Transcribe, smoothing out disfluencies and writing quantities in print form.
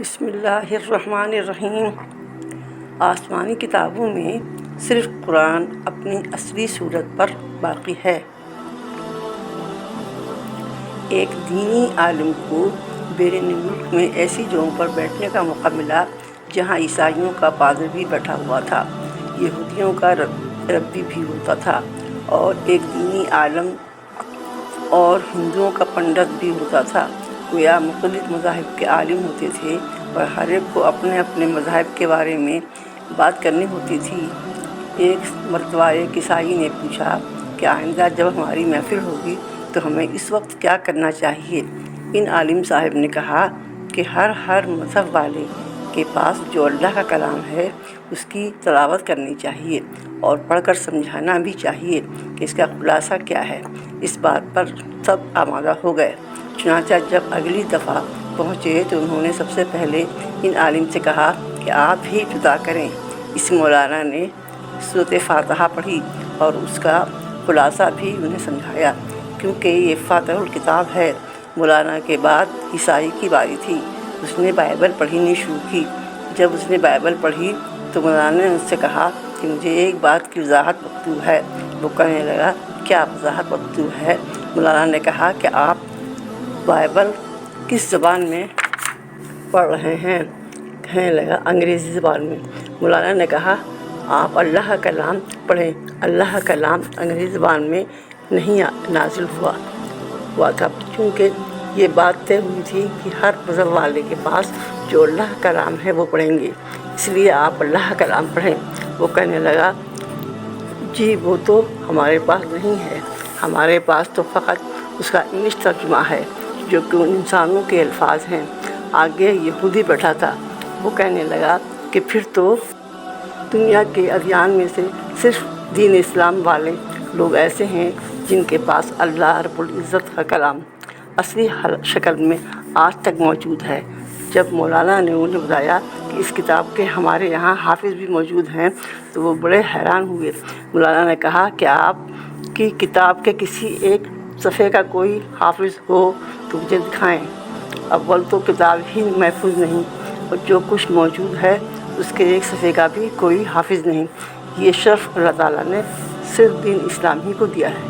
بسم اللہ الرحمن الرحیم۔ آسمانی کتابوں میں صرف قرآن اپنی اصلی صورت پر باقی ہے۔ ایک دینی عالم کو بیرون ملک میں ایسی جگہوں پر بیٹھنے کا موقع ملا جہاں عیسائیوں کا پادری بھی بیٹھا ہوا تھا، یہودیوں کا ربی بھی ہوتا تھا، اور ایک دینی عالم اور ہندوؤں کا پنڈت بھی ہوتا تھا۔ گویا مختلف مذاہب کے عالم ہوتے تھے اور ہر ایک کو اپنے اپنے مذہب کے بارے میں بات کرنی ہوتی تھی۔ ایک مرتبہ ایک عیسائی نے پوچھا کہ آئندہ جب ہماری محفل ہوگی تو ہمیں اس وقت کیا کرنا چاہیے؟ ان عالم صاحب نے کہا کہ ہر مذہب والے کے پاس جو اللہ کا کلام ہے اس کی تلاوت کرنی چاہیے اور پڑھ کر سمجھانا بھی چاہیے کہ اس کا خلاصہ کیا ہے۔ اس بات پر سب آمادہ ہو گئے۔ چنانچہ جب اگلی دفعہ پہنچے تو انہوں نے سب سے پہلے ان عالم سے کہا کہ آپ ہی ابتدا کریں۔ اس مولانا نے سورۃ فاتحہ پڑھی اور اس کا خلاصہ بھی انہیں سمجھایا، کیونکہ یہ فاتح الکتاب ہے۔ مولانا کے بعد عیسائی کی باری تھی۔ اس نے بائبل پڑھنی شروع کی۔ جب اس نے بائبل پڑھی تو مولانا نے اس سے کہا کہ مجھے ایک بات کی وضاحت مطلوب ہے۔ وہ کہنے لگا کیا وضاحت مطلوب ہے؟ مولانا نے کہا کہ آپ بائبل کس زبان میں پڑھ رہے ہیں؟ کہنے لگا انگریزی زبان میں۔ مولانا نے کہا آپ اللہ کا کلام پڑھیں۔ اللہ کا کلام انگریزی زبان میں نہیں نازل ہوا تھا، چونکہ یہ بات طے ہوئی تھی کہ ہر مذہب والے کے پاس جو اللہ کا کلام ہے وہ پڑھیں گے، اس لیے آپ اللہ کا کلام پڑھیں۔ وہ کہنے لگا جی وہ تو ہمارے پاس نہیں ہے، ہمارے پاس تو فقط اس کا انگلش ترجمہ ہے جو کہ ان انسانوں کے الفاظ ہیں۔ آگے یہودی بیٹھا تھا۔ وہ کہنے لگا کہ پھر تو دنیا کے ادیان میں سے صرف دین اسلام والے لوگ ایسے ہیں جن کے پاس اللہ رب العزت کا کلام اصلی شکل میں آج تک موجود ہے۔ جب مولانا نے انہیں بتایا کہ اس کتاب کے ہمارے یہاں حافظ بھی موجود ہیں تو وہ بڑے حیران ہوئے۔ مولانا نے کہا کہ آپ کی کتاب کے کسی ایک صفحے کا کوئی حافظ ہو تو مجھے دکھائیں۔ اول تو کتاب ہی محفوظ نہیں اور جو کچھ موجود ہے اس کے ایک صفحے کا بھی کوئی حافظ نہیں۔ یہ شرف اللہ تعالیٰ نے صرف دین اسلام ہی کو دیا ہے۔